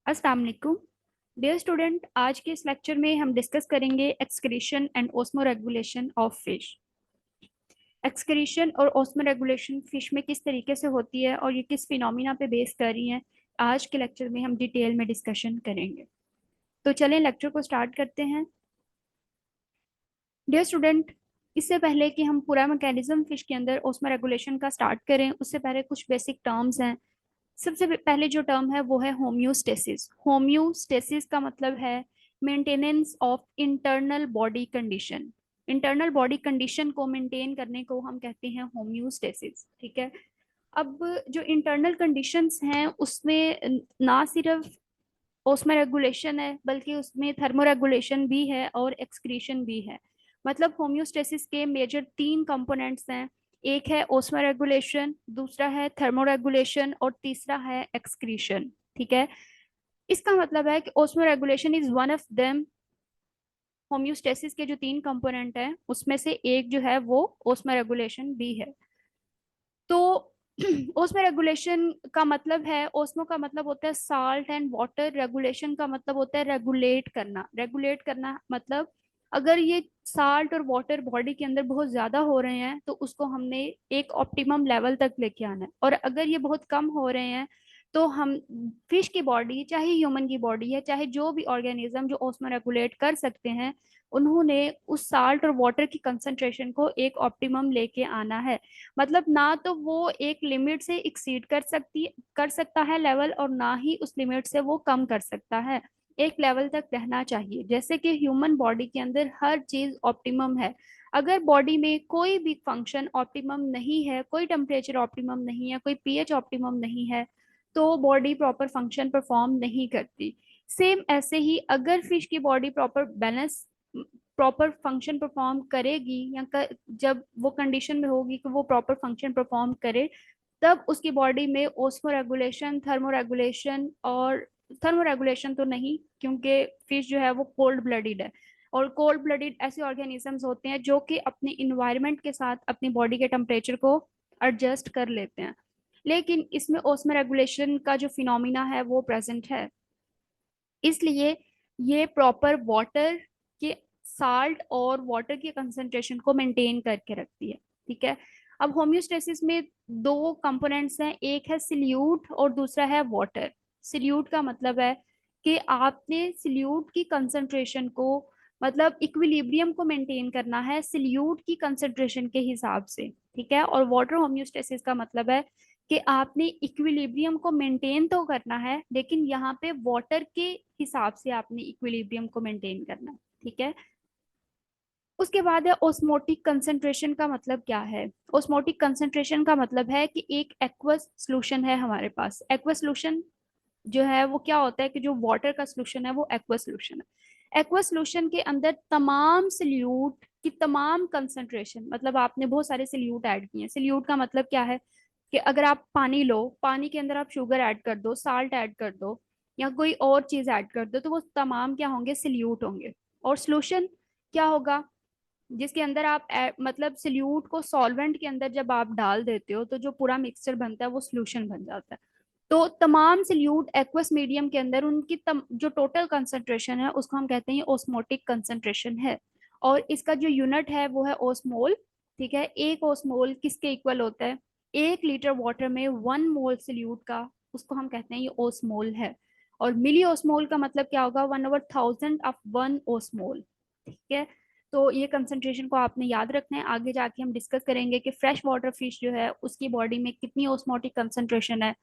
अस्सलाम वालेकुम dear student. आज के इस लेक्चर में हम डिस्कस करेंगे excretion and osmoregulation of fish. Excretion और ओस्मोरेगुलेशन फिश में किस तरीके से होती है और ये किस फिनोमिना पे बेस कर रही हैं, आज के लेक्चर में हम डिटेल में डिस्कशन करेंगे। तो चलें लेक्चर को स्टार्ट करते हैं। डियर स्टूडेंट, इससे पहले कि हम पूरा मैकेनिज्म फिश के अंदर ओस्मोरेगुलेशन का स्टार्ट करें, उससे पहले कुछ बेसिक टर्म्स हैं। सबसे पहले जो टर्म है वो है होम्योस्टेसिस। होम्योस्टेसिस का मतलब है maintenance of internal body condition. Internal body condition को मेंटेन करने को हम कहते हैं होम्योस्टेसिस। ठीक है। अब जो इंटरनल कंडीशंस हैं उसमें ना सिर्फ ओस्मो रेगुलेशन है बल्कि उसमें थर्मो रेगुलेशन भी है और एक्सक्रीशन भी है। मतलब होम्योस्टेसिस के मेजर तीन कंपोनेंट्स हैं। एक है ओस्मो रेगुलेशन, दूसरा है थर्मो रेगुलेशन और तीसरा है एक्सक्रीशन। ठीक है। इसका मतलब है कि osmo regulation is one of them. Homeostasis के जो तीन कंपोनेंट हैं उसमें से एक जो है वो ओस्मो रेगुलेशन भी है। तो ओस्मो रेगुलेशन का मतलब है, ओस्मो का मतलब होता है साल्ट एंड वाटर, रेगुलेशन का मतलब होता है रेगुलेट करना। रेगुलेट करना मतलब अगर ये साल्ट और वाटर बॉडी के अंदर बहुत ज्यादा हो रहे हैं तो उसको हमने एक ऑप्टिमम लेवल तक लेके आना है, और अगर ये बहुत कम हो रहे हैं तो हम फिश की बॉडी, चाहे ह्यूमन की बॉडी है, चाहे जो भी ऑर्गेनिज्म जो ओस्मो रेगुलेट कर सकते हैं, उन्होंने उस साल्ट और वाटर की कंसंट्रेशन को एक ऑप्टिमम लेके आना है। मतलब ना तो वो एक लिमिट से एक्सीड कर सकता है लेवल, और ना ही उस लिमिट से वो कम कर सकता है। एक लेवल तक रहना चाहिए। जैसे कि ह्यूमन बॉडी के अंदर हर चीज ऑप्टिमम है। अगर बॉडी में कोई भी फंक्शन ऑप्टिमम नहीं है, कोई टेम्परेचर ऑप्टिमम नहीं है, कोई पीएच ऑप्टिमम नहीं है, तो बॉडी प्रॉपर फंक्शन परफॉर्म नहीं करती। सेम ऐसे ही अगर फिश की body proper balance, proper function perform करेगी जब वो कंडीशन में होगी कि वो प्रॉपर फंक्शन परफॉर्म करे, तब उसकी बॉडी में ओस्मो रेगुलेशन, थर्मो रेगुलेशन, और थर्मो रेगुलेशन तो नहीं क्योंकि फिश जो है वो कोल्ड ब्लडेड है, और कोल्ड ब्लडेड ऐसे ऑर्गेनिजम्स होते हैं जो कि अपने इन्वायरमेंट के साथ अपनी बॉडी के टेम्परेचर को एडजस्ट कर लेते हैं। लेकिन इसमें ओस्मो रेगुलेशन का जो फिनोमिना है वो प्रेजेंट है। इसलिए ये प्रॉपर वाटर के, साल्ट और वाटर की कंसंट्रेशन को मेंटेन करके रखती है। ठीक है। अब होम्योस्टेसिस में दो कंपोनेंट्स हैं, एक है सिल्यूट और दूसरा है वाटर। सिल्यूट का मतलब है कि आपने सिल्यूट की कंसंट्रेशन को, मतलब इक्विलिब्रियम को मेंटेन करना है सिल्यूट की कंसंट्रेशन के हिसाब से। ठीक है। और वाटर होम्योस्टेसिस का मतलब है कि आपने इक्विलिब्रियम को मेंटेन तो करना है, लेकिन यहाँ पे वाटर के हिसाब से आपने इक्विलिब्रियम को मेंटेन करना है। ठीक है। उसके बाद है ओस्मोटिक कंसंट्रेशन। का मतलब क्या है? ओस्मोटिक कंसंट्रेशन का मतलब है कि एक एक्वस सॉल्यूशन है हमारे पास। एक्वस सॉल्यूशन जो है वो क्या होता है कि जो वाटर का सॉल्यूशन है वो एक्वस सॉल्यूशन है। एक्वस सॉल्यूशन के अंदर तमाम सल्यूट की तमाम कंसंट्रेशन, मतलब आपने बहुत सारे सल्यूट ऐड किए हैं। सल्यूट का मतलब क्या है कि अगर आप पानी लो, पानी के अंदर आप शुगर ऐड कर दो, साल्ट ऐड कर दो, या कोई और चीज ऐड कर दो, तो वो तमाम क्या होंगे? सल्यूट होंगे। और सॉल्यूशन क्या होगा? जिसके अंदर आप मतलब सल्यूट को सॉल्वेंट के अंदर जब आप डाल देते हो तो जो पूरा मिक्सचर बनता है वो सॉल्यूशन बन जाता है। तो तमाम सल्यूट एक्वस मीडियम के अंदर उनकी जो टोटल कंसंट्रेशन है उसको हम कहते हैं ओस्मोटिक कंसंट्रेशन है। और इसका जो यूनिट है वो है ओस्मोल। ठीक है। एक ओस्मोल किसके इक्वल होता है? 1 लीटर वाटर में 1 मोल सल्यूट का, उसको हम कहते हैं ये ओस्मोल है। और मिली ओस्मोल का मतलब क्या होगा? 1/1000 ऑफ 1 ओस्मोल। ठीक है। तो ये कंसंट्रेशन को आपने याद रखना है। आगे जाके हम डिस्कस करेंगे कि फ्रेश वाटर फिश जो है उसकी बॉडी में कितनी ओस्मोटिक कंसंट्रेशन है,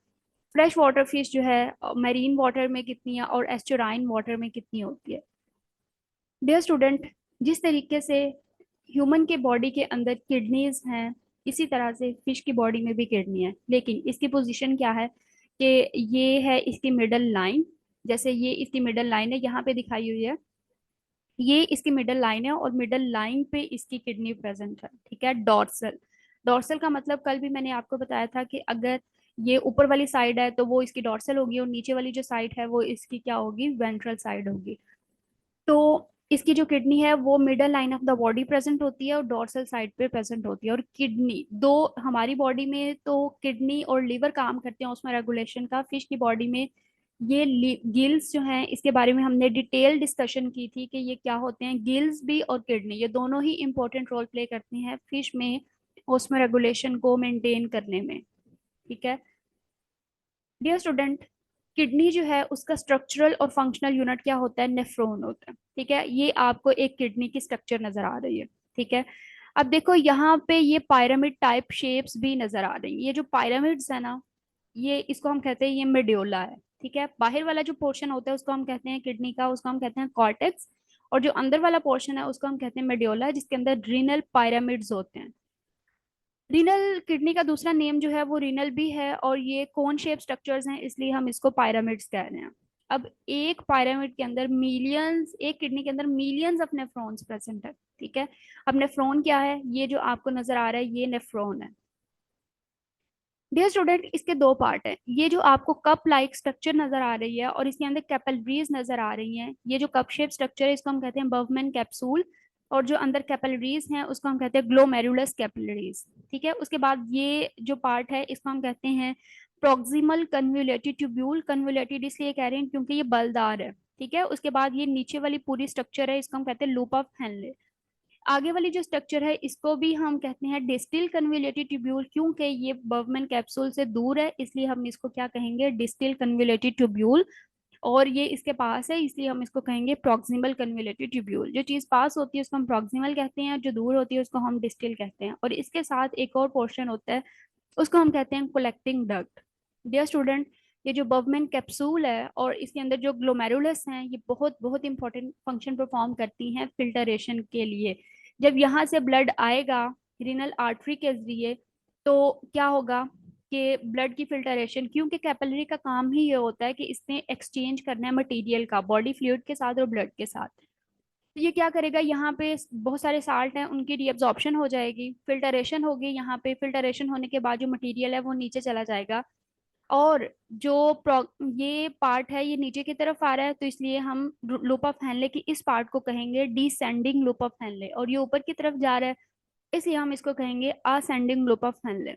फ्रेश वाटर फिश जो है मैरीन वाटर में कितनी है, और एस्चुराइन वाटर में कितनी होती है। डियर स्टूडेंट, जिस तरीके से ह्यूमन के बॉडी के अंदर किडनीज हैं, इसी तरह से फिश की बॉडी में भी किडनी है, लेकिन इसकी पोजीशन क्या है कि ये है इसकी मिडल लाइन। जैसे ये इसकी मिडल लाइन है, यहाँ पे दिखाई हुई है, ये इसकी मिडल लाइन है, और मिडल लाइन पे इसकी किडनी प्रेजेंट है। ठीक है। डॉर्सल, डॉर्सल का मतलब कल भी मैंने आपको बताया था कि अगर ये ऊपर वाली साइड है तो वो इसकी डॉर्सल होगी, और नीचे वाली जो साइड है वो इसकी क्या होगी? वेंट्रल साइड होगी। तो इसकी जो किडनी है वो middle line of the body present होती है और डॉर्सल साइड पे प्रेजेंट होती है। और किडनी दो, हमारी बॉडी में तो किडनी और लीवर काम करते हैं उसमें रेगुलेशन का। फिश की बॉडी में ये गिल्स जो हैं इसके बारे में हमने डिटेल डिस्कशन की थी कि ये क्या होते हैं। गिल्स भी और किडनी ये दोनों ही इंपॉर्टेंट रोल प्ले करती हैं फिश में ऑस्मो रेगुलेशन को मेंटेन करने में। ठीक है डियर स्टूडेंट, किडनी जो है उसका स्ट्रक्चरल और फंक्शनल यूनिट क्या होता है, नेफ्रॉन होता है। ठीक है, ये आपको एक किडनी की स्ट्रक्चर नजर आ रही है। ठीक है, अब देखो यहाँ पे ये पायरामिड टाइप शेप्स भी नजर आ रही है। ये जो पायरामिड्स है ना, ये इसको हम कहते हैं ये मेड्यूला है। ठीक है, बाहर वाला जो पोर्शन होता है उसको हम कहते हैं किडनी का, उसको हम कहते हैं कॉर्टेक्स। और जो अंदर वाला पोर्शन है उसको हम कहते हैं मेड्यूला, जिसके अंदर रीनल पायरामिड्स होते हैं। रीनल किडनी का दूसरा नेम जो है वो रीनल भी है, और ये कोन शेप स्ट्रक्चर्स हैं इसलिए हम इसको पायरामिड्स कह रहे हैं। अब एक पायरामिड के अंदर मिलियंस, एक किडनी के अंदर मिलियंस ऑफ नेफ्रॉन्स प्रेजेंट है। ठीक है, अब नेफ्रॉन क्या है, ये जो आपको नजर आ रहा है ये नेफ्रॉन है। डियर स्टूडेंट, इसके दो पार्ट हैं। ये जो आपको कप लाइक स्ट्रक्चर नजर आ रही है और इसके अंदर कैपिलरीज नजर आ रही हैं, ये जो कप शेप स्ट्रक्चर है इसको हम कहते हैं बर्गमैन कैप्सूल। और जो अंदर कैपिलरीज हैं उसको हम कहते हैं ग्लोमेरुलस कैपिलरीज। ठीक है, उसके बाद ये जो पार्ट है इसको हम कहते हैं प्रोक्सिमल कन्वोल्यूटेड ट्यूब्यूल। कन्वोल्यूटेड इसलिए कह रहे हैं क्योंकि ये बलदार है। ठीक है, उसके बाद ये नीचे वाली पूरी स्ट्रक्चर है इसको हम कहते हैं लूप ऑफ हेनले। आगे वाली जो स्ट्रक्चर है इसको भी हम कहते हैं डिस्टिल कन्वोल्यूटेड ट्यूब्यूल, क्योंकि ये बर्गमैन कैप्सूल से दूर है इसलिए हम इसको क्या कहेंगे, डिस्टिल कन्वोल्यूटेड ट्यूब्यूल। और ये इसके पास है इसलिए हम इसको कहेंगे प्रॉक्सिमल कन्वोल्यूटेड ट्यूब्यूल। जो चीज पास होती है उसको हम प्रॉक्सिमल कहते हैं, जो दूर होती है उसको हम डिस्टिल कहते हैं। और इसके साथ एक और पोर्शन होता है उसको हम कहते हैं कलेक्टिंग डक्ट। डियर स्टूडेंट, ये जो बर्गमैन कैप्सूल है और इसके अंदर जो ग्लोमेरुलस हैं ये बहुत बहुत इंपॉर्टेंट फंक्शन परफॉर्म करती हैं फिल्टरेशन के लिए। जब यहाँ से ब्लड आएगा रीनल आर्टरी के जरिए तो क्या होगा कि ब्लड की फिल्टरेशन, क्योंकि कैपिलरी का काम ही ये होता है कि इसने एक्सचेंज करना है मटेरियल का बॉडी फ्लूइड के साथ और ब्लड के साथ। तो ये क्या करेगा, यहाँ पे बहुत सारे साल्ट हैं उनकी रीअब्जॉर्प्शन हो जाएगी, फिल्टरेशन होगी। यहाँ पे फिल्टरेशन होने के बाद जो मटेरियल है वो नीचे चला जाएगा। और ये पार्ट है ये नीचे की तरफ आ रहा है तो इसलिए हम लूप ऑफ हेनले की इस पार्ट को कहेंगे डिसेंडिंग लूप ऑफ हेनले, और ये ऊपर की तरफ जा रहा है इसलिए हम इसको कहेंगे असेंडिंग लूप ऑफ हेनले।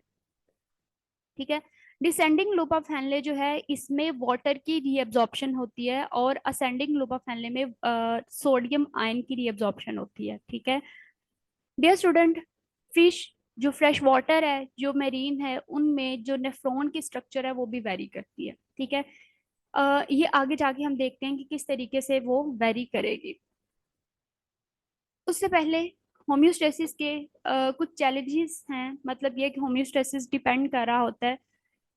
ठीक है, डिसेंडिंग लूप ऑफ हेनले जो है इसमें वाटर की रीअब्जॉर्प्शन होती है और असेंडिंग लूप ऑफ हेनले में सोडियम आयन की रीअब्जॉर्प्शन होती है। ठीक है डियर स्टूडेंट, फिश जो फ्रेश वाटर है जो मेरीन है उनमें जो नेफ्रॉन की स्ट्रक्चर है वो भी वेरी करती है। ठीक है, ये आगे जाके हम देखते हैं कि किस तरीके से वो वेरी करेगी। उससे पहले होम्योस्टेसिस के कुछ चैलेंजेस हैं। मतलब ये कि होम्योस्टेसिस डिपेंड कर रहा होता है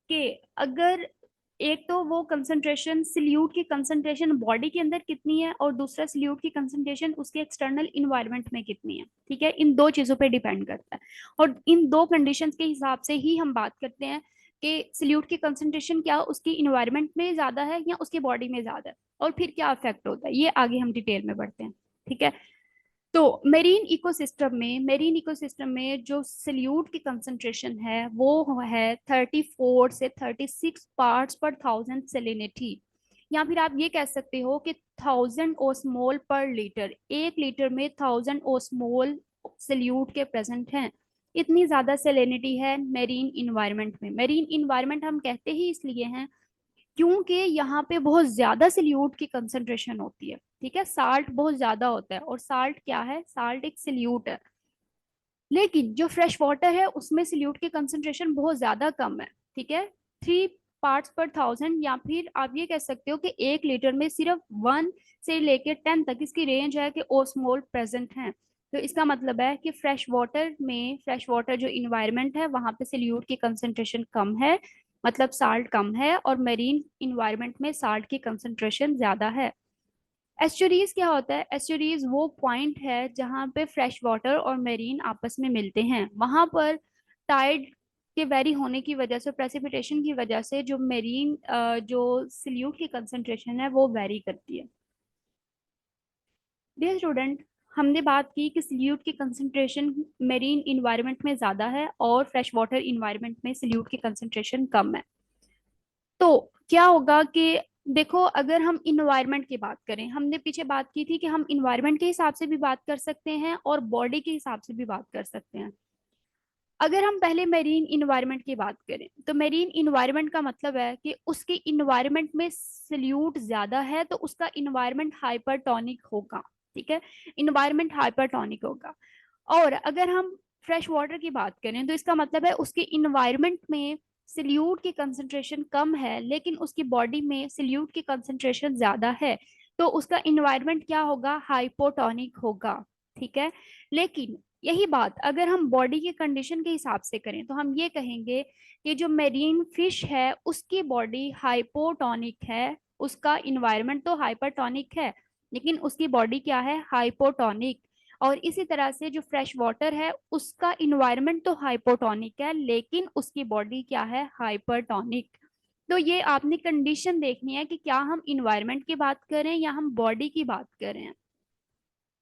कि अगर एक तो वो कंसंट्रेशन सल्यूट की कंसंट्रेशन बॉडी के अंदर कितनी है और दूसरा सल्यूट की कंसंट्रेशन उसके एक्सटर्नल इन्वायरमेंट में कितनी है। ठीक है, इन दो चीजों पे डिपेंड करता है और इन दो कंडीशंस के हिसाब से ही हम बात करते हैं कि सल्यूट की कंसंट्रेशन क्या उसकी इन्वायरमेंट में ज्यादा है या उसकी बॉडी में ज्यादा है और फिर क्या इफेक्ट होता है। ये आगे हम डिटेल में बढ़ते हैं। ठीक है, तो मेरीन इकोसिस्टम में जो सल्यूट की कंसंट्रेशन है वो है 34 से 36 पार्ट्स पर थाउजेंड सेलिनिटी। या फिर आप ये कह सकते हो कि 1000 ओस्मोल पर लीटर, 1 लीटर में 1000 ओस्मोल सल्यूट के प्रेजेंट हैं। इतनी ज्यादा सेलिनिटी है मेरीन इन्वायरमेंट में। मेरीन इन्वायरमेंट हम कहते ही इसलिए हैं क्योंकि यहाँ पे बहुत ज्यादा सल्यूट की कंसंट्रेशन होती है। ठीक है, साल्ट बहुत ज्यादा होता है और साल्ट क्या है, साल्ट एक सल्यूट है। लेकिन जो फ्रेश वाटर है उसमें सल्यूट की कंसंट्रेशन बहुत ज्यादा कम है। ठीक है, 3 पार्ट्स पर 1000, या फिर आप ये कह सकते हो कि 1 लीटर में सिर्फ 1 से लेकर 10 तक इसकी रेंज है कि ओस्मोल प्रेजेंट है। तो इसका मतलब है कि फ्रेश वाटर जो इन्वायरमेंट है वहां पे सल्यूट की कंसंट्रेशन कम है, मतलब साल्ट कम है, और मेरीन इन्वायरमेंट में साल्ट की कंसंट्रेशन ज्यादा है। एस्चुरीज क्या होता है, एस्चुरीज वो पॉइंट है जहाँ पे फ्रेश वाटर और मेरीन आपस में मिलते हैं। वहां पर टाइड के वेरी होने की वजह से, प्रेसिपिटेशन की वजह से जो मेरीन जो सल्यूट की कंसंट्रेशन है वो वेरी करती है। डियर स्टूडेंट, हमने बात की कि सल्यूट की कंसंट्रेशन मेरीन इन्वायरमेंट में ज्यादा है और फ्रेश वाटर इन्वायरमेंट में सल्यूट की कंसंट्रेशन कम है। तो क्या होगा कि देखो, अगर हम इन्वायरमेंट की बात करें, हमने पीछे बात की थी कि हम इन्वायरमेंट के हिसाब से भी बात कर सकते हैं और बॉडी के हिसाब से भी बात कर सकते हैं। अगर हम पहले मेरीन इन्वायरमेंट की बात करें तो मेरीन इन्वायरमेंट का मतलब है कि उसके इन्वायरमेंट में सल्यूट ज्यादा है तो उसका इन्वायरमेंट हाइपरटोनिक होगा। ठीक है, इन्वायरमेंट हाइपरटोनिक होगा। और अगर हम फ्रेश वाटर की बात करें तो इसका मतलब है उसके इन्वायरमेंट में सल्यूट की कंसंट्रेशन कम है लेकिन उसकी बॉडी में सल्यूट की कंसंट्रेशन ज्यादा है, तो उसका इन्वायरमेंट क्या होगा, हाइपोटोनिक होगा। ठीक है, लेकिन यही बात अगर हम बॉडी की कंडीशन के हिसाब से करें तो हम ये कहेंगे कि जो मेरीन फिश है उसकी बॉडी हाइपोटोनिक है, उसका इन्वायरमेंट तो हाइपरटोनिक है लेकिन उसकी बॉडी क्या है, हाइपोटोनिक। और इसी तरह से जो फ्रेश वाटर है उसका इन्वायरमेंट तो हाइपोटोनिक है लेकिन उसकी बॉडी क्या है, हाइपरटोनिक। तो ये आपने कंडीशन देखनी है कि क्या हम इन्वायरमेंट की बात करें या हम बॉडी की बात करें।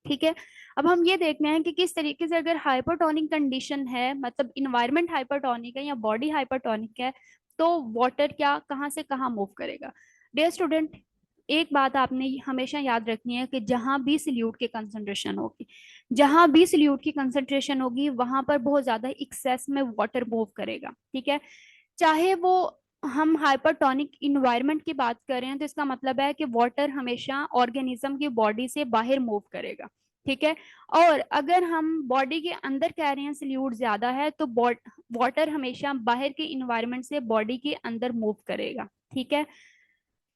ठीक है, अब हम ये देखना है कि किस तरीके से अगर हाइपरटोनिक कंडीशन है मतलब इन्वायरमेंट हाइपरटोनिक है या बॉडी हाइपरटोनिक है तो वाटर क्या कहाँ से कहाँ मूव करेगा। डियर स्टूडेंट, एक बात आपने हमेशा याद रखनी है कि जहां भी सल्यूट की कंसंट्रेशन होगी, जहां भी सल्यूट की कंसंट्रेशन होगी वहां पर बहुत ज्यादा एक्सेस में वाटर मूव करेगा। ठीक है, चाहे वो हम हाइपरटोनिक इन्वायरमेंट की बात करें तो इसका मतलब है कि वाटर हमेशा ऑर्गेनिज्म की बॉडी से बाहर मूव करेगा। ठीक है, और अगर हम बॉडी के अंदर कह रहे हैं सल्यूट ज्यादा है तो वाटर हमेशा बाहर के इन्वायरमेंट से बॉडी के अंदर मूव करेगा। ठीक है,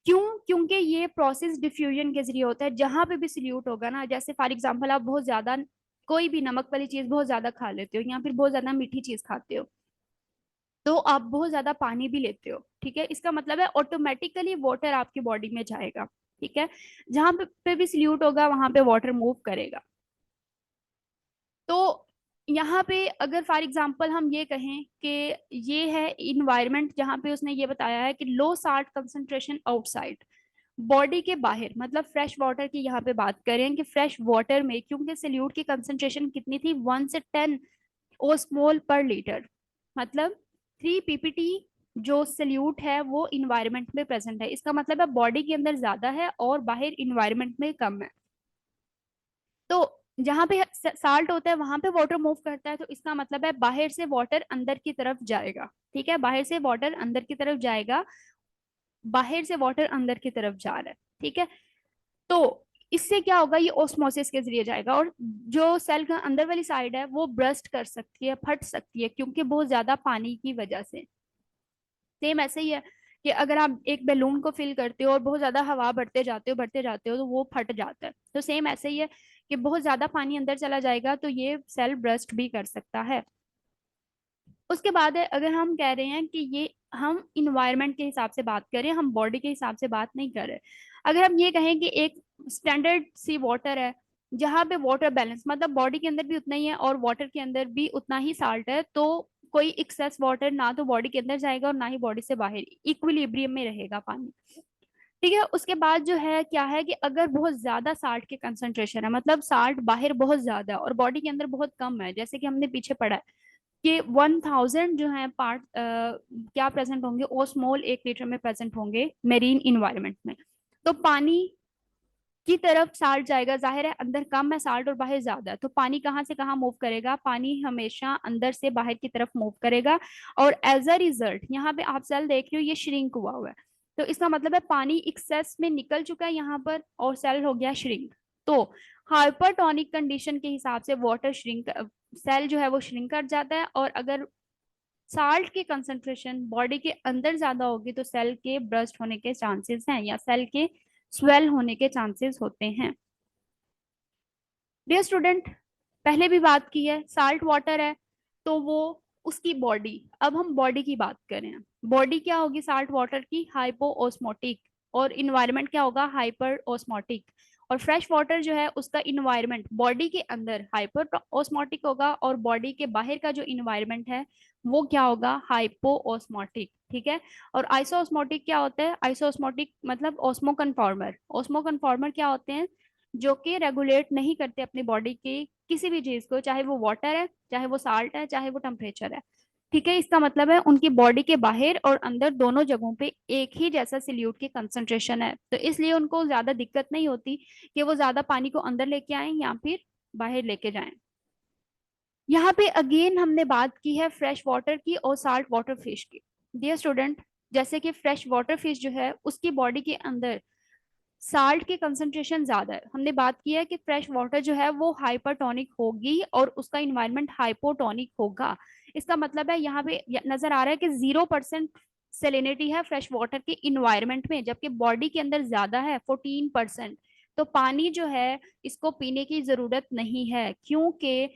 क्यों, क्योंकि ये प्रोसेस डिफ्यूजन के जरिए होता है। जहां पे भी सल्यूट होगा ना, जैसे फॉर एग्जांपल आप बहुत ज्यादा कोई भी नमक वाली चीज बहुत ज्यादा खा लेते हो या फिर बहुत ज्यादा मीठी चीज खाते हो तो आप बहुत ज्यादा पानी भी लेते हो। ठीक है, इसका मतलब है ऑटोमेटिकली वाटर आपकी बॉडी में जाएगा। ठीक है, जहां पे भी सल्यूट होगा वहां पे वाटर मूव करेगा। तो यहाँ पे अगर फॉर एग्जांपल हम ये कहें कि ये है इन्वायरमेंट जहाँ पे उसने ये बताया है कि लो साल्ट कंसंट्रेशन आउटसाइड, बॉडी के बाहर मतलब फ्रेश वाटर की यहाँ पे बात करें कि फ्रेश वाटर में क्योंकि सल्यूट की कंसंट्रेशन कितनी थी, 1 से 10 ओस्मोल पर लीटर, मतलब 3 पीपीटी जो सल्यूट है वो इन्वायरमेंट में प्रेजेंट है। इसका मतलब है बॉडी के अंदर ज्यादा है और बाहर इन्वायरमेंट में कम है। तो जहां पे साल्ट होता है वहां पे वाटर मूव करता है तो इसका मतलब है बाहर से वाटर अंदर की तरफ जाएगा। ठीक है, बाहर से वाटर अंदर की तरफ जाएगा, बाहर से वाटर अंदर की तरफ जा रहा है। ठीक है, तो इससे क्या होगा, ये ओस्मोसिस के जरिए जाएगा और जो सेल का अंदर वाली साइड है वो ब्रस्ट कर सकती है, फट सकती है क्योंकि बहुत ज्यादा पानी की वजह से। सेम ऐसे ही है कि अगर आप एक बैलून को फिल करते हो और बहुत ज्यादा हवा भरते जाते हो तो वो फट जाता है। तो सेम ऐसे ही है कि बहुत ज्यादा पानी अंदर चला जाएगा तो ये सेल ब्रस्ट भी कर सकता है। उसके बाद है अगर हम कह रहे हैं कि ये हम इन्वायरमेंट के हिसाब से बात करें, हम बॉडी के हिसाब से बात नहीं कर रहे। अगर हम ये कहें कि एक स्टैंडर्ड सी वाटर है जहाँ पे वाटर बैलेंस मतलब बॉडी के अंदर भी उतना ही है और वाटर के अंदर भी उतना ही साल्ट है, तो कोई एक्सेस वाटर ना तो बॉडी के अंदर जाएगा और ना ही बॉडी से बाहर, इक्विलिब्रियम में रहेगा पानी। ठीक है, उसके बाद जो है क्या है कि अगर बहुत ज्यादा साल्ट के कंसंट्रेशन है मतलब साल्ट बाहर बहुत ज्यादा है और बॉडी के अंदर बहुत कम है, जैसे कि हमने पीछे पढ़ा है कि 1000 जो है पार्ट क्या प्रेजेंट होंगे, ओस्मोल 1 लीटर में प्रेजेंट होंगे मेरीन इन्वायरमेंट में। तो पानी की तरफ साल्ट जाएगा, जाहिर है अंदर कम है साल्ट और बाहर ज्यादा है, तो पानी कहाँ से कहाँ मूव करेगा, पानी हमेशा अंदर से बाहर की तरफ मूव करेगा। और एज अ रिजल्ट यहाँ पे आप सेल देख रहे हो ये श्रिंक हुआ है, तो इसका मतलब है पानी एक्सेस में निकल चुका है यहाँ पर और सेल हो गया श्रिंक। तो हाइपरटोनिक कंडीशन के हिसाब से वाटर श्रिंक, सेल जो है वो श्रिंक कर जाता है। और अगर साल्ट की कंसंट्रेशन बॉडी के अंदर ज्यादा होगी तो सेल के ब्रस्ट होने के चांसेस हैं या सेल के स्वेल होने के चांसेस होते हैं। डियर स्टूडेंट, पहले भी बात की है साल्ट वाटर है तो वो उसकी बॉडी, अब हम बॉडी की बात करें, बॉडी क्या होगी साल्ट वाटर की, हाइपो ओस्मोटिक, और इन्वायरमेंट क्या होगा, हाइपर ओस्मोटिक। और फ्रेश वाटर जो है उसका इन्वायरमेंट बॉडी के अंदर हाइपर ओस्मोटिक होगा और बॉडी के बाहर का जो इन्वायरमेंट है वो क्या होगा, हाइपो ओस्मोटिक। ठीक है, और आइसोस्मोटिक क्या होता है, आइसोस्मोटिक मतलब ओस्मो कन्फॉर्मर। ओस्मो कन्फॉर्मर क्या होते हैं, जो कि रेगुलेट नहीं करते अपनी बॉडी की किसी भी चीज को, चाहे वो वाटर है, चाहे वो साल्ट है, चाहे वो टेम्परेचर है। ठीक है, इसका मतलब है उनकी बॉडी के बाहर और अंदर दोनों जगहों पे एक ही जैसा सल्यूट की कंसंट्रेशन है, तो इसलिए उनको ज्यादा दिक्कत नहीं होती कि वो ज्यादा पानी को अंदर लेके आए या फिर बाहर लेके जाएं। यहाँ पे अगेन हमने बात की है फ्रेश वाटर की और साल्ट वाटर फिश की। डियर स्टूडेंट, जैसे कि फ्रेश वाटर फिश जो है उसकी बॉडी के अंदर साल्ट की कंसंट्रेशन ज्यादा है। हमने बात की है कि फ्रेश वाटर जो है वो हाइपरटोनिक होगी और उसका इन्वायरमेंट हाइपोटोनिक होगा। इसका मतलब है यहाँ पे नजर आ रहा है कि 0% सेलिनिटी है फ्रेश वाटर के इन्वायरमेंट में, जबकि बॉडी के अंदर ज्यादा है 14%। तो पानी जो है इसको पीने की जरूरत नहीं है, क्योंकि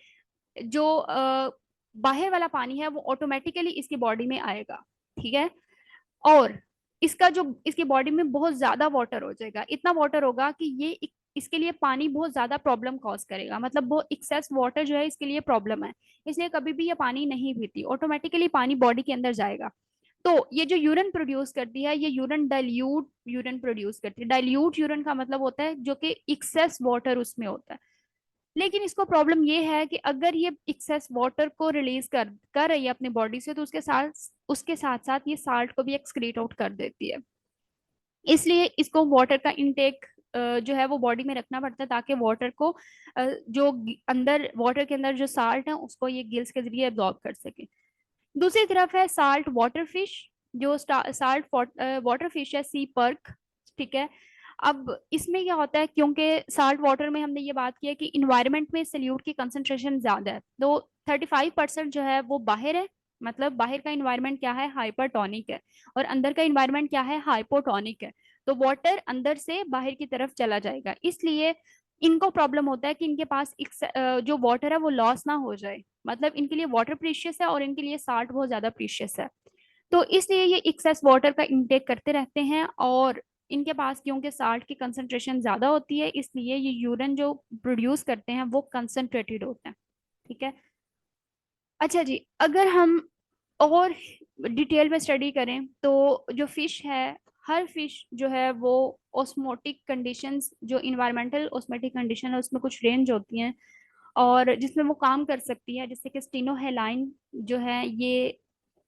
जो बाहर वाला पानी है वो ऑटोमेटिकली इसकी बॉडी में आएगा। ठीक है। और इसका जो इसकी बॉडी में बहुत ज्यादा वाटर हो जाएगा, इतना वाटर होगा कि इसके लिए पानी बहुत ज्यादा प्रॉब्लम कॉज करेगा, मतलब वो एक्सेस वाटर जो है इसके लिए प्रॉब्लम है। इसलिए कभी भी ये पानी नहीं पीती, ऑटोमेटिकली पानी बॉडी के अंदर जाएगा। तो ये जो यूरिन प्रोड्यूस करती है, ये यूरिन डाइल्यूट यूरिन प्रोड्यूस करती है। डाइल्यूट यूरिन का मतलब होता है जो कि एक्सेस वाटर उसमें होता है। लेकिन इसको प्रॉब्लम ये है कि अगर ये एक्सेस वाटर को रिलीज कर रही है अपनी बॉडी से, तो उसके साथ साथ ये साल्ट को भी एक्सक्रीट आउट कर देती है। इसलिए इसको वाटर का इनटेक जो है वो बॉडी में रखना पड़ता है, ताकि वाटर को जो अंदर वाटर के अंदर जो साल्ट है उसको ये गिल्स के जरिए एब्जॉर्ब कर सके। दूसरी तरफ है साल्ट वाटर फिश। जो साल्ट वाटर फिश है, सी पर्क। ठीक है। अब इसमें क्या होता है, क्योंकि साल्ट वाटर में हमने ये बात की है कि इन्वायरमेंट में सल्यूट की कंसंट्रेशन ज्यादा है, तो 35% जो है वो बाहर है। मतलब बाहर का इन्वायरमेंट क्या है, हाइपरटोनिक है। और अंदर का इन्वायरमेंट क्या है, हाइपोटोनिक है। तो वाटर अंदर से बाहर की तरफ चला जाएगा, इसलिए इनको प्रॉब्लम होता है कि इनके पास जो वाटर है वो लॉस ना हो जाए। मतलब इनके लिए वाटर प्रीशियस है और इनके लिए साल्ट बहुत ज्यादा प्रीशियस है। तो इसलिए ये एक्सेस वाटर का इंटेक करते रहते हैं, और इनके पास क्योंकि साल्ट की कंसंट्रेशन ज्यादा होती है, इसलिए ये यूरिन जो प्रोड्यूस करते हैं वो कंसंट्रेटेड होते हैं। ठीक है। अच्छा जी, अगर हम और डिटेल में स्टडी करें तो जो फिश है, हर फिश जो है वो ऑस्मोटिक कंडीशंस, जो इन्वायरमेंटल ऑस्मोटिक कंडीशन है उसमें कुछ रेंज होती हैं और जिसमें वो काम कर सकती है। जैसे कि स्टिनोहेलाइन जो है, ये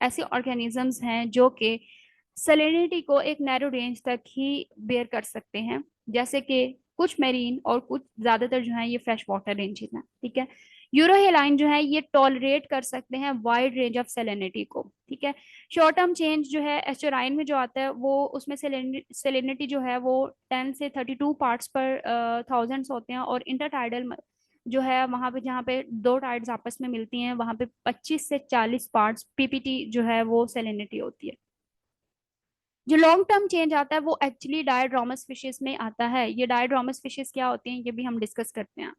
ऐसे ऑर्गेनिजम्स हैं जो कि सैलिनिटी को एक नैरो रेंज तक ही बेयर कर सकते हैं। जैसे कि कुछ मेरीन और कुछ ज्यादातर जो है ये फ्रेश वाटर रेंजेस हैं। ठीक है। यूरोहेलाइन जो है ये टॉलरेट कर सकते हैं वाइड रेंज ऑफ सेलेनिटी को। ठीक है। शॉर्ट टर्म चेंज जो है एस्टोराइन में जो आता है, वो उसमें सेलेनिटी जो है वो 10 से 32 पार्ट्स पर थाउजेंड्स होते हैं। और इंटरटाइडल जो है वहां पे, जहाँ पे दो टाइड्स आपस में मिलती हैं, वहां पे 25 से 40 पार्ट्स पीपीटी जो है वो सेलेनिटी होती है। जो लॉन्ग टर्म चेंज आता है वो एक्चुअली डायड्रोमस फिशेस में आता है। ये डायड्रोमस फिशेस क्या होती हैं ये भी हम डिस्कस करते हैं।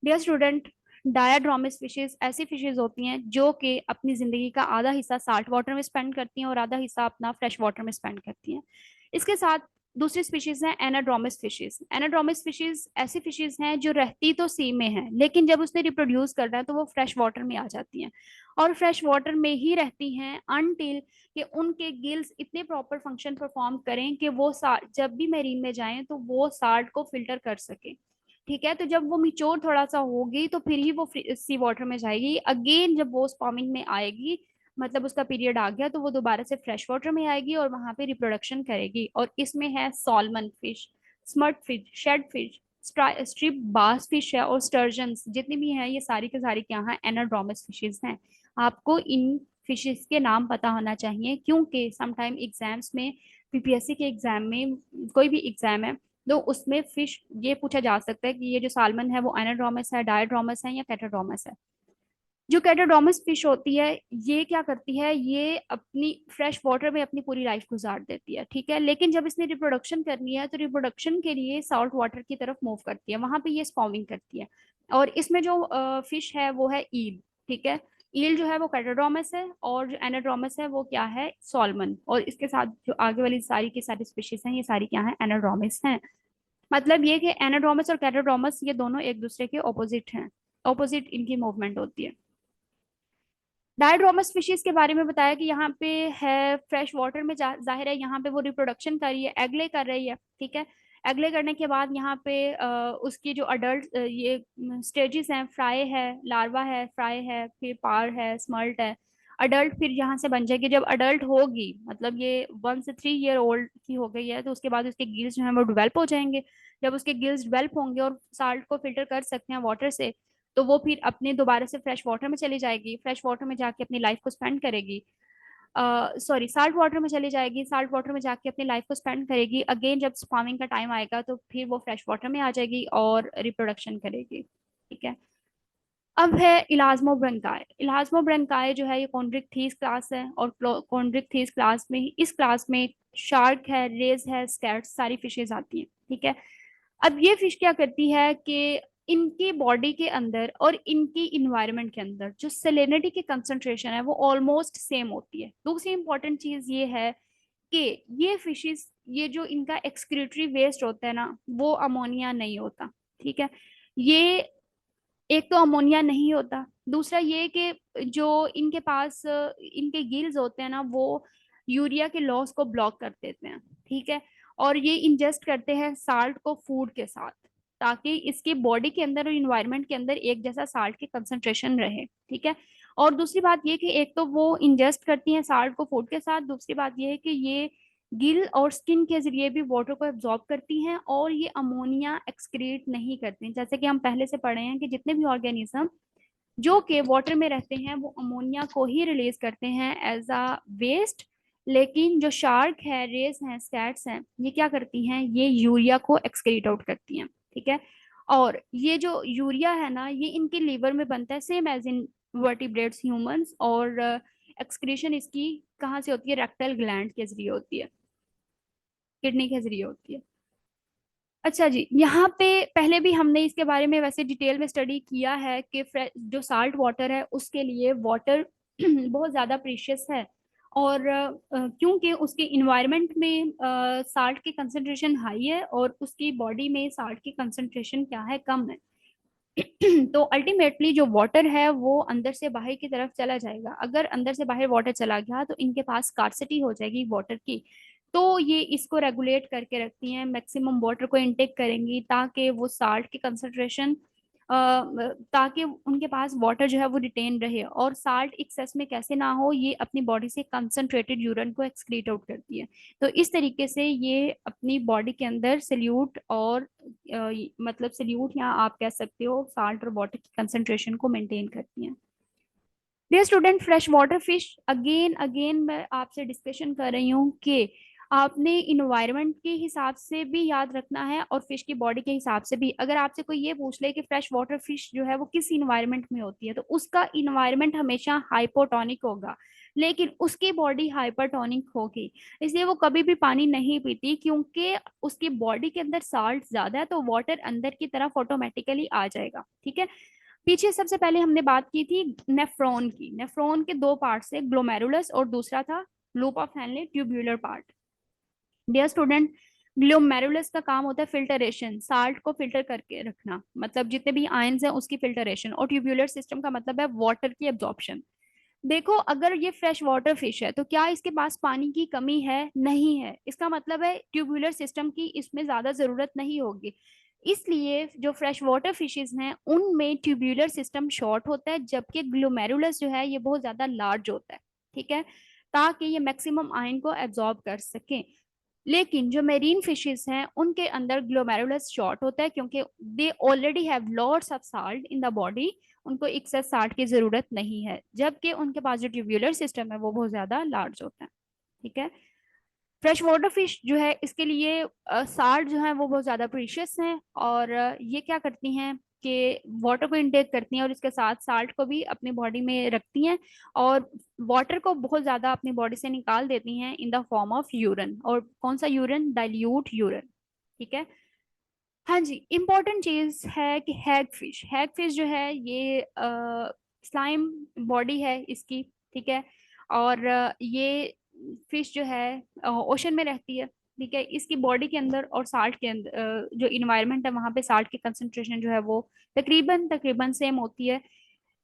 डियर स्टूडेंट, डायड्रोमस फिशेस ऐसी फिशेस होती हैं जो कि अपनी जिंदगी का आधा हिस्सा साल्ट वाटर में स्पेंड करती हैं और आधा हिस्सा अपना फ्रेश वाटर में स्पेंड करती हैं। इसके साथ दूसरी स्पीशीज है एनाड्रोमस फिशेस। एनाड्रोमस फिशेस ऐसी फिशेस हैं जो रहती तो सी में है, लेकिन जब उसने रिप्रोड्यूस करना है तो वो फ्रेश वाटर में आ जाती हैं और फ्रेश वाटर में ही रहती हैं अनटिल कि उनके गिल्स इतने प्रॉपर फंक्शन परफॉर्म करें कि वो जब भी मेरीन में जाएं तो वो साल्ट को फिल्टर कर सके। ठीक है। तो जब वो मिच्योर थोड़ा सा होगी तो फिर ही वो सी वाटर में जाएगी। अगेन जब वो स्पॉमिंग में आएगी, मतलब उसका पीरियड आ गया, तो वो दोबारा से फ्रेश वाटर में आएगी और वहां पे रिप्रोडक्शन करेगी। और इसमें है salmon fish, smelt fish, shad fish, striped bass fish है और स्टर्जन्स जितनी भी हैं, ये सारी के सारी क्या हैं, एनाड्रोमस फिशेज हैं। आपको इन फिशेज के नाम पता होना चाहिए, क्योंकि समटाइम एग्जाम्स में, पीपीएससी के एग्जाम में, कोई भी एग्जाम है तो उसमें फिश ये पूछा जा सकता है कि ये जो सालमन है वो एनाड्रोमस है, डायड्रोमस है या कैटाड्रोमस है। जो कैटाड्रोमस फिश होती है ये क्या करती है, ये अपनी फ्रेश वाटर में अपनी पूरी लाइफ गुजार देती है। ठीक है। लेकिन जब इसने रिप्रोडक्शन करनी है तो रिप्रोडक्शन के लिए साल्ट वाटर की तरफ मूव करती है, वहां पे ये स्पॉमिंग करती है। और इसमें जो फिश है वो है ईल। ठीक है। ईल जो है वो कैटाड्रोमस है और जो एनाड्रोमस है वो क्या है, सॉल्मन। और इसके साथ जो आगे वाली सारी की सारी स्पीशीज हैं ये सारी क्या है, एनाड्रोमस हैं। मतलब ये कि एनाड्रोमस और कैटाड्रोमस ये दोनों एक दूसरे के ऑपोजिट हैं, ऑपोजिट इनकी मूवमेंट होती है। डायड्रोमस फिशेस के बारे में बताया कि यहाँ पे है फ्रेश वाटर में, जाहिर है यहाँ पे वो रिप्रोडक्शन कर रही है, एगले कर रही है। ठीक है। एगले करने के बाद यहाँ पे उसकी जो अडल्ट ये स्टेजेस हैं, फ्राई है, लार्वा है, फ्राई है, फिर पार है, स्मल्ट है, अडल्ट फिर यहाँ से बन जाएगी। जब अडल्ट होगी, मतलब ये 1 से 3 ईयर ओल्ड की हो गई है, तो उसके बाद उसके गिल्स जो है वो डेवलप हो जाएंगे। जब उसके गिल्स डेवलप होंगे और साल्ट को फिल्टर कर सकते हैं वाटर से, तो वो फिर अपने दोबारा से फ्रेश वाटर में चली जाएगी, फ्रेश वाटर में जाके अपनी लाइफ को स्पेंड करेगी, सॉरी साल्ट वाटर में चली जाएगी, साल्ट वाटर में जाके अपनी लाइफ को स्पेंड करेगी, अगेन जब स्पामिंग का टाइम आएगा तो फिर वो फ्रेश वाटर में आ जाएगी और रिप्रोडक्शन करेगी। ठीक है। अब है इलाज्मो ब्रंकाई। इलाज्मो ब्रंकाई जो है ये कॉन्ड्रिक्थीस क्लास है, और कॉन्ड्रिक्थीस क्लास में ही, इस क्लास में शार्क है, रेज है, स्कैट्स, सारी फिशेज आती हैं। ठीक है। अब ये फिश क्या करती है कि इनकी बॉडी के अंदर और इनकी इन्वायरमेंट के अंदर जो सेलेनिटी की कंसंट्रेशन है वो ऑलमोस्ट सेम होती है। दूसरी इंपॉर्टेंट चीज ये है कि ये फिशेस, ये जो इनका एक्सक्रीटरी वेस्ट होता है ना, वो अमोनिया नहीं होता। ठीक है। ये एक तो अमोनिया नहीं होता, दूसरा ये कि जो इनके पास इनके गिल्स होते हैं ना, वो यूरिया के लॉस को ब्लॉक कर देते हैं। ठीक है। और ये इंजेस्ट करते हैं साल्ट को फूड के साथ, ताकि इसकी बॉडी के अंदर और इन्वायरमेंट के अंदर एक जैसा साल्ट की कंसंट्रेशन रहे। ठीक है। और दूसरी बात ये कि एक तो वो इंजेस्ट करती हैं साल्ट को फूड के साथ, दूसरी बात ये है कि ये गिल और स्किन के जरिए भी वाटर को एब्जॉर्ब करती हैं, और ये अमोनिया एक्सक्रीट नहीं करती। जैसे कि हम पहले से पढ़े हैं कि जितने भी ऑर्गेनिज्म जो कि वाटर में रहते हैं वो अमोनिया को ही रिलीज करते हैं एज अ वेस्ट, लेकिन जो शार्क है, रेस हैं, स्कैट्स हैं, ये क्या करती हैं, ये यूरिया को एक्सक्रीट आउट करती हैं। ठीक है। और ये जो यूरिया है ना, ये इनके लीवर में बनता है same as in vertebrates humans, और एक्सक्रीशन इसकी कहाँ से होती है, रेक्टल ग्लैंड के जरिए होती है, किडनी के जरिए होती है। अच्छा जी, यहाँ पे पहले भी हमने इसके बारे में वैसे डिटेल में स्टडी किया है कि जो साल्ट वाटर है उसके लिए वाटर बहुत ज़्यादा प्रीशियस है, और क्योंकि उसके इन्वायरमेंट में साल्ट की कंसंट्रेशन हाई है और उसकी बॉडी में साल्ट की कंसंट्रेशन क्या है, कम है। तो अल्टीमेटली जो वाटर है वो अंदर से बाहर की तरफ चला जाएगा। अगर अंदर से बाहर वाटर चला गया तो इनके पास स्कार्सिटी हो जाएगी वाटर की, तो ये इसको रेगुलेट करके रखती हैं, मैक्सिमम वाटर को इनटेक करेंगी ताकि वो साल्ट की कंसंट्रेशन, ताकि उनके पास वाटर जो है वो रिटेन रहे, और साल्ट एक्सेस में कैसे ना हो, ये अपनी बॉडी से कंसंट्रेटेड यूरिन को एक्सक्रीट आउट करती है। तो इस तरीके से ये अपनी बॉडी के अंदर सल्यूट और मतलब सल्यूट, या आप कह सकते हो साल्ट और वाटर की कंसंट्रेशन को मेंटेन करती हैं। Dear student, fresh water fish, again again मैं आपसे डिस्कशन कर रही हूँ कि आपने इन्वायरमेंट के हिसाब से भी याद रखना है और फिश की बॉडी के हिसाब से भी। अगर आपसे कोई ये पूछ ले कि फ्रेश वाटर फिश जो है वो किस इन्वायरमेंट में होती है, तो उसका इन्वायरमेंट हमेशा हाइपोटोनिक होगा, लेकिन उसकी बॉडी हाइपरटोनिक होगी। इसलिए वो कभी भी पानी नहीं पीती, क्योंकि उसकी बॉडी के अंदर साल्ट ज्यादा है, तो वाटर अंदर की तरफ ऑटोमेटिकली आ जाएगा। ठीक है। पीछे सबसे पहले हमने बात की थी नेफ्रॉन की। नेफ्रॉन के दो पार्ट है, ग्लोमेरुलस और दूसरा था loop of Henle, tubular part. Dear student, glomerulus का काम होता है फिल्टरेशन, साल्ट को फिल्टर करके रखना, मतलब जितने भी आयंस हैं उसकी फिल्टरेशन, और ट्यूब्यूलर सिस्टम का मतलब है वाटर की एब्जॉर्प्शन। देखो, अगर ये फ्रेश वाटर फिश है तो क्या इसके पास पानी की कमी है? नहीं है। इसका मतलब है ट्यूबुलर सिस्टम की इसमें ज्यादा जरूरत नहीं होगी। इसलिए जो फ्रेश वाटर फिशेज हैं उनमें ट्यूबुलर सिस्टम शॉर्ट होता है, जबकि ग्लोमेरुलस जो है ये बहुत ज्यादा लार्ज होता है। ठीक है। ताकि ये मैक्सिमम आयन को एब्जॉर्ब कर सके। लेकिन जो मेरीन फिशेस हैं उनके अंदर ग्लोमेरुलस शॉर्ट होता है, क्योंकि they already have lots of salt in the body, उनको एक्सेस साल्ट की जरूरत नहीं है, जबकि उनके पास जो ट्यूब्यूलर सिस्टम है वो बहुत ज्यादा लार्ज होता है। ठीक है। फ्रेश वाटर फिश जो है इसके लिए साल्ट जो है वो बहुत ज़्यादा प्रीशियस हैं, और ये क्या करती हैं कि वाटर को इंटेक करती हैं और इसके साथ साल्ट को भी अपनी बॉडी में रखती हैं, और वाटर को बहुत ज़्यादा अपनी बॉडी से निकाल देती हैं इन द फॉर्म ऑफ यूरिन। और कौन सा यूरिन? Dilute urine. ठीक है। हाँ जी, इम्पोर्टेंट चीज है कि हैग फिश जो है ये स्लाइम बॉडी है इसकी। ठीक है। और ये फिश जो है ओशन में रहती है। ठीक है। इसकी बॉडी के अंदर और साल्ट के अंदर जो इन्वायरमेंट है वहाँ पे साल्ट की कंसंट्रेशन जो है वो तकरीबन तकरीबन सेम होती है,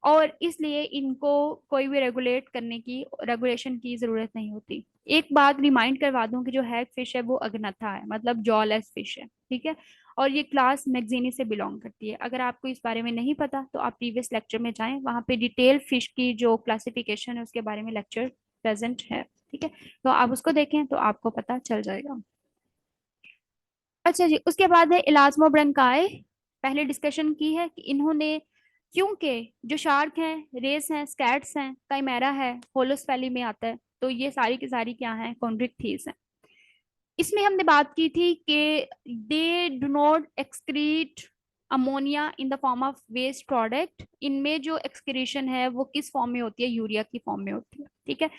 और इसलिए इनको कोई भी रेगुलेशन की जरूरत नहीं होती। एक बात रिमाइंड करवा दूं कि जो हैग फिश है वो अग्नथा है, मतलब जॉलेस फिश है। ठीक है। और ये क्लास मैगजीनी से बिलोंग करती है। अगर आपको इस बारे में नहीं पता तो आप प्रीवियस लेक्चर में जाएं, वहाँ पे डिटेल फिश की जो क्लासिफिकेशन है उसके बारे में लेक्चर प्रेजेंट है। ठीक है। तो आप उसको देखें तो आपको पता चल जाएगा। अच्छा जी, उसके बाद है इलास्मो ब्रंकाई। पहले डिस्कशन की है कि इन्होंने क्योंकि जो शार्क हैं, रेस हैं, स्कैट्स हैं, काइमेरा है, होलोस वैली में आता है, तो ये सारी की सारी क्या है, कॉन्ड्रिक थीव्स हैं। इसमें हमने बात की थी कि they do not excrete ammonia in the form of waste product. इनमें जो एक्सक्रीशन है वो किस फॉर्म में होती है, यूरिया की फॉर्म में होती है, ठीक है।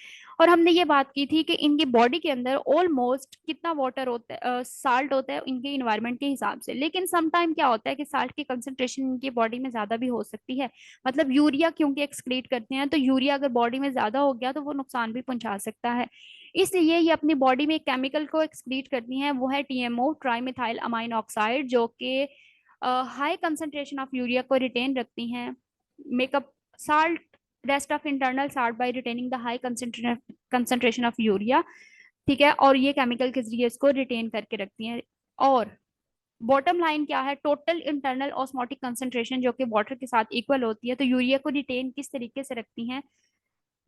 और हमने ये बात की थी कि इनकी बॉडी के अंदर ऑलमोस्ट कितना वाटर होता है, साल्ट होता है इनके इन्वायरमेंट के हिसाब से, लेकिन सम टाइम क्या होता है कि साल्ट की कंसंट्रेशन इनकी बॉडी में ज्यादा भी हो सकती है। मतलब यूरिया क्योंकि एक्सक्रीट करते हैं, तो यूरिया अगर बॉडी में ज्यादा हो गया तो वो नुकसान भी पहुंचा सकता है। इसलिए ये अपनी बॉडी में एक केमिकल को एक्सक्रीट करती हैं, वो है TMO, tri methyl amine oxide, जो कि हाई कंसंट्रेशन ऑफ यूरिया को रिटेन रखती हैं। Make up salt rest of internal salt by retaining the high concentration of urea, ठीक है। और ये केमिकल के जरिए इसको रिटेन करके रखती हैं। और बॉटम लाइन क्या है, टोटल इंटरनल ऑस्मोटिक कंसंट्रेशन जो कि वाटर के साथ इक्वल होती है, तो यूरिया को रिटेन किस तरीके से रखती हैं।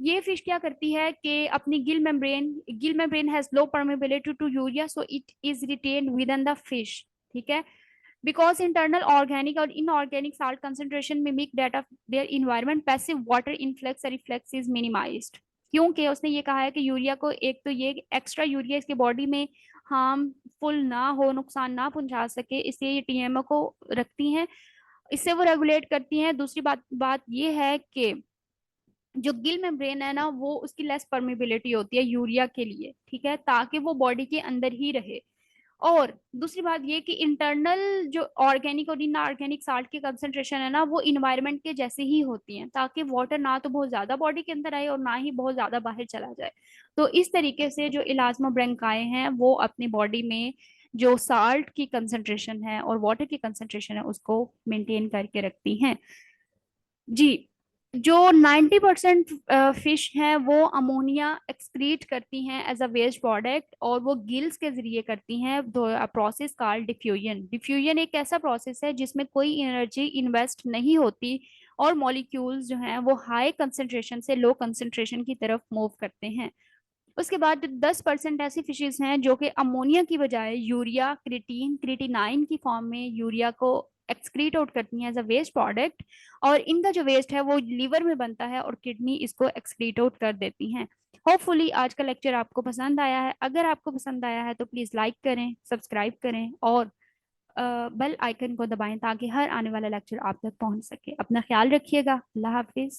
ये फिश क्या करती है कि अपनी gill membrane has low permeability to urea, so it is retain within the fish, ठीक है। बिकॉज इंटरनल ऑर्गेनिक और inorganic salt concentration mimic that of their environment, passive water influx और रिफ्लेक्स इज मिनिमाइज्ड। क्योंकि उसने ये कहा है कि यूरिया को, एक तो ये एक्स्ट्रा यूरिया इसके बॉडी में हार्मफुल ना हो, नुकसान ना पहुंचा सके, इसलिए ये टीएमओ को रखती हैं, इससे वो रेगुलेट करती हैं। दूसरी बात ये है कि जो गिल मेम्ब्रेन है ना, वो उसकी लेस परमिबिलिटी होती है यूरिया के लिए, ठीक है, ताकि वो बॉडी के अंदर ही रहे। और दूसरी बात ये कि इंटरनल जो ऑर्गेनिक और इनऑर्गेनिक साल्ट की कंसंट्रेशन है ना, वो इन्वायरमेंट के जैसे ही होती हैं, ताकि वाटर ना तो बहुत ज्यादा बॉडी के अंदर आए और ना ही बहुत ज्यादा बाहर चला जाए। तो इस तरीके से जो इलाज्मा ब्रोंकाई हैं वो अपनी बॉडी में जो साल्ट की कंसंट्रेशन है और वाटर की कंसंट्रेशन है उसको मेंटेन करके रखती हैं। जी। जो 90% फिश हैं वो अमोनिया एक्सक्रीट करती हैं एज अ वेस्ट प्रोडक्ट, और वो गिल्स के जरिए करती हैं प्रोसेस कॉल्ड डिफ्यूजन। डिफ्यूजन एक ऐसा प्रोसेस है जिसमें कोई एनर्जी इन्वेस्ट नहीं होती, और मॉलिक्यूल्स जो हैं वो हाई कंसंट्रेशन से लो कंसंट्रेशन की तरफ मूव करते हैं। उसके बाद 10% ऐसी फिशेज हैं जो कि अमोनिया की बजाय यूरिया, क्रिटिनाइन की फॉर्म में यूरिया को एक्सक्रीट आउट करती हैं एज अ वेस्ट प्रोडक्ट, और इनका जो वेस्ट है वो लीवर में बनता है और किडनी इसको एक्सक्रीट आउट कर देती हैं। होपफुली आज का लेक्चर आपको पसंद आया है। अगर आपको पसंद आया है तो प्लीज़ लाइक करें, सब्सक्राइब करें और बेल आइकन को दबाएं ताकि हर आने वाला लेक्चर आप तक पहुंच सके। अपना ख्याल रखिएगा। अल्लाह हाफिज।